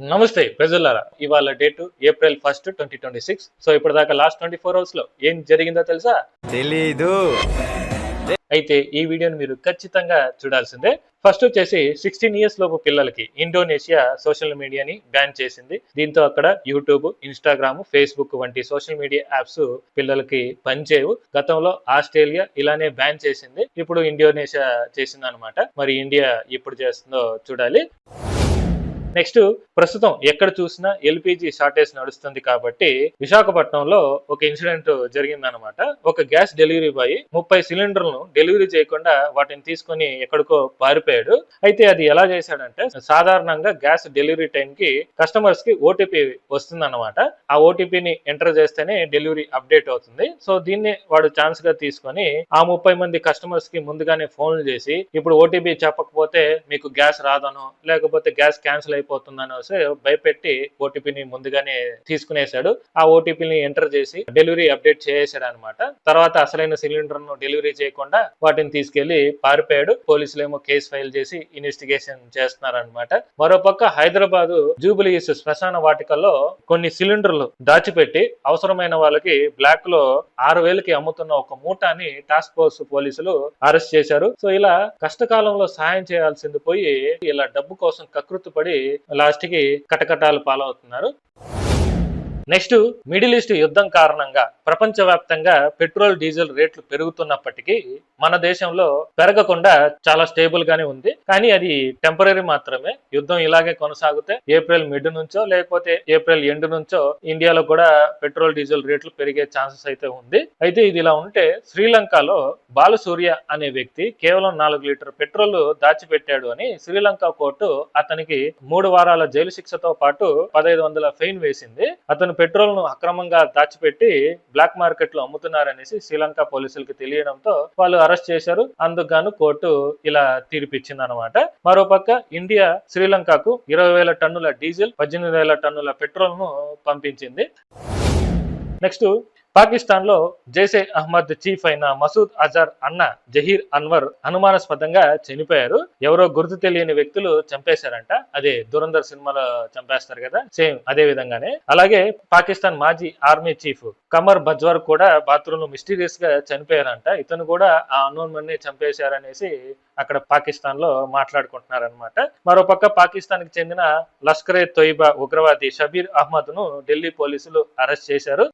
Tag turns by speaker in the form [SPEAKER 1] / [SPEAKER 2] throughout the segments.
[SPEAKER 1] నమస్తే ప్రజలారా, ఇవాళ డేట్ ఏప్రిల్ 1, 2026. సో ఇప్పటిదాకా లాస్ట్ 24 అవర్స్ లో ఏం జరిగిందో తెలుసా?
[SPEAKER 2] తెలీదు.
[SPEAKER 1] అయితే ఈ వీడియోని మీరు ఖచ్చితంగా చూడాల్సిందే. ఫస్ట్ వచ్చేసి 16 ఇయర్స్ లోపు పిల్లలకి ఇండోనేషియా సోషల్ మీడియాని బ్యాన్ చేసింది. దీంతో అక్కడ యూట్యూబ్, ఇన్స్టాగ్రామ్, ఫేస్బుక్ వంటి సోషల్ మీడియా యాప్స్ పిల్లలకి పనిచేయవు. గతంలో ఆస్ట్రేలియా ఇలానే బ్యాన్ చేసింది. ఇప్పుడు ఇండోనేషియా చేసింది అనమాట. మరి ఇండియా ఎప్పుడు చేస్తుందో చూడాలి. నెక్స్ట్, ప్రస్తుతం ఎక్కడ చూసినా ఎల్పిజి షార్టేజ్ నడుస్తుంది కాబట్టి విశాఖపట్నంలో ఒక ఇన్సిడెంట్ జరిగిందనమాట. ఒక గ్యాస్ డెలివరీ బాయ్ 30 సిలిండర్లను డెలివరీ చేయకుండా వాటిని తీసుకొని ఎక్కడికో పారిపోయాడు. అయితే అది ఎలా చేశాడంటే, సాధారణంగా గ్యాస్ డెలివరీ టైం కి కస్టమర్స్ కి ఓటీపీ వస్తుందన్నమాట. ఆ ఓటీపీని ఎంటర్ చేస్తేనే డెలివరీ అప్డేట్ అవుతుంది. సో దీన్ని వాడు ఛాన్స్ గా తీసుకొని ఆ 30 మంది కస్టమర్స్ కి ముందుగానే ఫోన్లు చేసి, ఇప్పుడు ఓటీపీ చెప్పకపోతే మీకు గ్యాస్ రాదనో, లేకపోతే గ్యాస్ క్యాన్సిల్ అయిపోతుందని భయపెట్టి ఓటీపీని ముందుగానే తీసుకునేశాడు. ఆ ఓటీపీని ఎంటర్ చేసి డెలివరీ అప్డేట్ చేసేసాడు అనమాట. తర్వాత అసలైన సిలిండర్ ను డెలివరీ చేయకుండా వాటిని తీసుకెళ్లి పారిపోయాడు. పోలీసులు ఏమో కేసు ఫైల్ చేసి ఇన్వెస్టిగేషన్ చేస్తున్నారనమాట. మరోపక్క హైదరాబాద్ జూబిలీస్ శ్మశాన వాటికల్లో కొన్ని సిలిండర్లు దాచిపెట్టి అవసరమైన వాళ్ళకి బ్లాక్ లో 6,000కి అమ్ముతున్న ఒక మూటాని టాస్క్ ఫోర్స్ పోలీసులు అరెస్ట్ చేశారు. సో ఇలా కష్టకాలంలో సాయం చేయాల్సింది పోయి ఇలా డబ్బు కోసం కకృతి పడి లాస్ట్ కి కటకటాలు పాలవుతున్నారు. నెక్స్ట్, మిడిల్ ఈస్ట్ యుద్ధం కారణంగా ప్రపంచవ్యాప్తంగా పెట్రోల్, డీజిల్ రేట్లు పెరుగుతున్నప్పటికీ మన దేశంలో పెరగకుండా చాలా స్టేబుల్ గానే ఉంది. కానీ అది టెంపరీ మాత్రమే. యుద్ధం ఇలాగే కొనసాగితే ఏప్రిల్ మిడ్ నుంచో లేకపోతే ఏప్రిల్ ఎండ్ నుంచో ఇండియాలో కూడా పెట్రోల్, డీజిల్ రేట్లు పెరిగే ఛాన్సెస్ అయితే ఉంది. అయితే ఇది ఇలా ఉంటే శ్రీలంకలో బాలసూర్య అనే వ్యక్తి కేవలం 4 లీటర్ పెట్రోల్ దాచిపెట్టాడు అని శ్రీలంక కోర్టు అతనికి 3 వారాల జైలు శిక్షతో పాటు 1,500 ఫైన్ వేసింది. అతను పెట్రోల్ ను అక్రమంగా దాచిపెట్టి బ్లాక్ మార్కెట్ లో అమ్ముతున్నారనేసి శ్రీలంక పోలీసులకు తెలియడంతో వాళ్ళు అరెస్ట్ చేశారు. అందుకు కోర్టు ఇలా తీర్పిచ్చింది అనమాట. మరోపక్క ఇండియా శ్రీలంకకు 20,000 టన్నుల డీజిల్, 18,000 టన్నుల పెట్రోల్ ను పంపించింది. నెక్స్ట్, పాకిస్తాన్ లో జైషే అహ్మద్ చీఫ్ అయిన మసూద్ అజర్ అన్న జహీర్ అన్వర్ అనుమానాస్పదంగా చనిపోయారు. ఎవరో గుర్తు తెలియని వ్యక్తులు చంపేశారంట. అదే దురంధర్ సినిమాలో చంపేస్తారు కదా, సేమ్ అదే విధంగానే. అలాగే పాకిస్తాన్ మాజీ ఆర్మీ చీఫ్ కమర్ బజ్వర్ కూడా బాత్రూమ్ లో మిస్టీరియస్ గా చనిపోయారంట. ఇతను కూడా ఆ అన్నోన్ మన్ని చంపేశారనేసి అక్కడ పాకిస్తాన్ లో మాట్లాడుకుంటున్నారనమాట. మరోపక్క పాకిస్తాన్ కి చెందిన లష్కరే తొయిబా ఉగ్రవాది షబీర్ అహ్మద్ ను ఢిల్లీ పోలీసులు అరెస్ట్ చేశారు.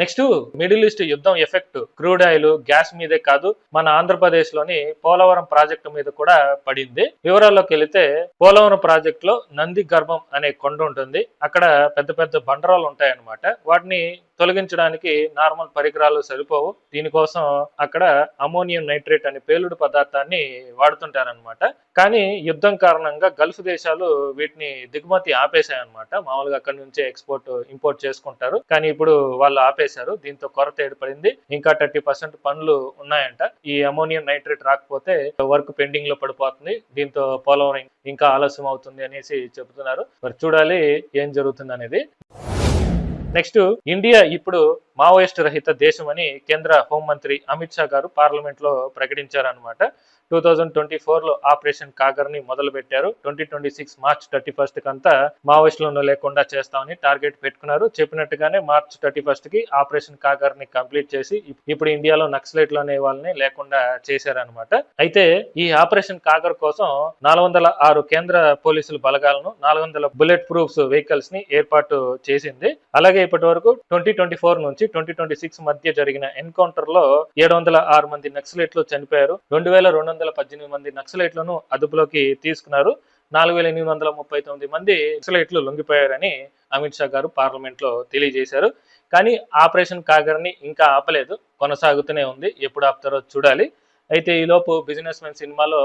[SPEAKER 1] నెక్స్ట్, మిడిల్ ఈస్ట్ యుద్ధం ఎఫెక్ట్ క్రూడ్ ఆయిల్, గ్యాస్ మీదే కాదు మన ఆంధ్రప్రదేశ్ లోని పోలవరం ప్రాజెక్టు మీద కూడా పడింది. వివరాల్లోకి వెళితే, పోలవరం ప్రాజెక్ట్ లో నంది గర్భం అనే కొండ ఉంటుంది. అక్కడ పెద్ద పెద్ద బండరాలు ఉంటాయన్నమాట. వాటిని తొలగించడానికి నార్మల్ పరికరాలు సరిపోవు. దీనికోసం అక్కడ అమోనియం నైట్రేట్ అనే పేలుడు పదార్థాన్ని వాడుతుంటారనమాట. కానీ యుద్ధం కారణంగా గల్ఫ్ దేశాలు వీటిని దిగుమతి ఆపేశాయన్నమాట. మామూలుగా అక్కడి నుంచే ఇంపోర్ట్ చేసుకుంటారు. కానీ ఇప్పుడు వాళ్ళు ఆపేశారు. దీంతో కొరత ఏర్పడింది. ఇంకా 30% పనులు ఉన్నాయంట. ఈ అమోనియం నైట్రేట్ రాకపోతే వర్క్ పెండింగ్ లో పడిపోతుంది. దీంతో పోలవరం ఇంకా ఆలస్యం అవుతుంది అనేసి చెబుతున్నారు. మరి చూడాలి ఏం జరుగుతుంది అనేది. నెక్స్ట్, ఇండియా ఇప్పుడు మావోయిస్ట్ రహిత దేశం అని కేంద్ర హోంమంత్రి అమిత్ షా గారు పార్లమెంట్ లో ప్రకటించారనమాట. 2024 లో ఆపరేషన్ కాగర్ ని మొదలు పెట్టారు. 2026 మార్చ్ 31 కంతా మావోయిస్టులను లేకుండా చేస్తామని టార్గెట్ పెట్టుకున్నారు. చెప్పినట్టుగానే మార్చ్ 31 కి ఆపరేషన్ కాగర్ ని కంప్లీట్ చేసి ఇప్పుడు ఇండియాలో నక్సలైట్లు అనే వాళ్ళని లేకుండా చేశారనమాట. అయితే ఈ ఆపరేషన్ కాగర్ కోసం 406 కేంద్ర పోలీసుల బలగాలను, 400 బుల్లెట్ ప్రూఫ్స్ వెహికల్స్ ని ఏర్పాటు చేసింది. అలాగే ఇప్పటి వరకు 2024 నుంచి 2026 మధ్య జరిగిన ఎన్కౌంటర్ లో 706 మంది నక్సలైట్లు చనిపోయారు. 2,218 మంది నక్సలైట్లను అదుపులోకి తీసుకున్నారు. 4,839 మంది నక్సలైట్లు లొంగిపోయారని అమిత్ షా గారు పార్లమెంట్ లో తెలియజేశారు. కానీ ఆపరేషన్ కాగర్ ని ఇంకా ఆపలేదు, కొనసాగుతూనే ఉంది. ఎప్పుడు ఆపుతారో చూడాలి. అయితే ఈలోపు బిజినెస్ మ్యాన్ సినిమాలో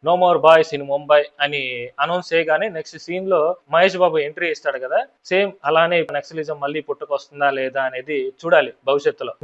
[SPEAKER 1] no more boys in Mumbai అని అనౌన్స్ చేయగానే నెక్స్ట్ సీన్ లో మహేష్ బాబు ఎంట్రీ ఇస్తాడు కదా, సేమ్ అలానే నక్సలిజం మళ్ళీ పుట్టుకొస్తుందా లేదా అనేది చూడాలి భవిష్యత్తులో.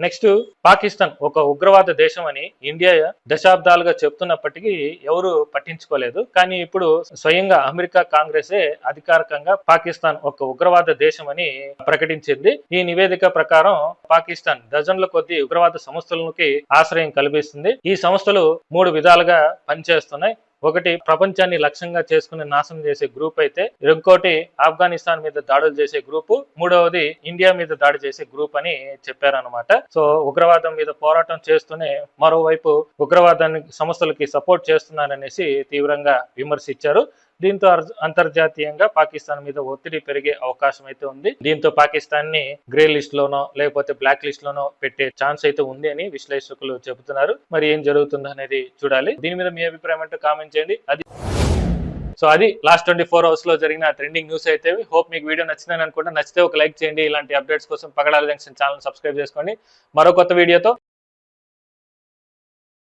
[SPEAKER 1] నెక్స్ట్, పాకిస్తాన్ ఒక ఉగ్రవాద దేశం అని ఇండియా దశాబ్దాలుగా చెప్తున్నప్పటికీ ఎవరు పట్టించుకోలేదు. కానీ ఇప్పుడు స్వయంగా అమెరికా కాంగ్రెసే అధికారికంగా పాకిస్తాన్ ఒక ఉగ్రవాద దేశం అని ప్రకటించింది. ఈ నివేదిక ప్రకారం పాకిస్తాన్ డజన్ల కొద్ది ఉగ్రవాద సంస్థలకి ఆశ్రయం కల్పిస్తుంది. ఈ సంస్థలు 3 విధాలుగా పనిచేస్తున్నాయి. ఒకటి ప్రపంచాన్ని లక్ష్యంగా చేసుకుని నాశనం చేసే గ్రూప్ అయితే, ఇంకోటి ఆఫ్ఘనిస్తాన్ మీద దాడులు చేసే గ్రూపు, మూడవది ఇండియా మీద దాడి చేసే గ్రూప్ అని చెప్పారనమాట. సో ఉగ్రవాదం మీద పోరాటం చేస్తూనే మరోవైపు ఉగ్రవాదానికి సంస్థలకి సపోర్ట్ చేస్తున్నారనేసి తీవ్రంగా విమర్శించారు. దీంతో అంతర్జాతీయంగా పాకిస్తాన్ మీద ఒత్తిడి పెరిగే అవకాశం అయితే ఉంది. దీంతో పాకిస్తాన్ ని గ్రే లిస్ట్ లోనో లేకపోతే బ్లాక్ లిస్ట్ లోనో పెట్టే ఛాన్స్ అయితే ఉంది అని విశ్లేషకులు చెబుతున్నారు. మరి ఏం జరుగుతుంది అనేది చూడాలి. దీని మీద మీ అభిప్రాయం అంటే కామెంట్ చేయండి. అది లాస్ట్ 24 hours లో జరిగిన ట్రెండింగ్ న్యూస్ అయితే. హోప్ మీకు వీడియో నచ్చిందని అనుకుంటా. నచ్చితే ఒక లైక్ చేయండి. ఇలాంటి అప్డేట్స్ కోసం పగడాల జంక్షన్ ఛానల్ సబ్స్క్రైబ్ చేసుకోండి. మరో కొత్త వీడియోతో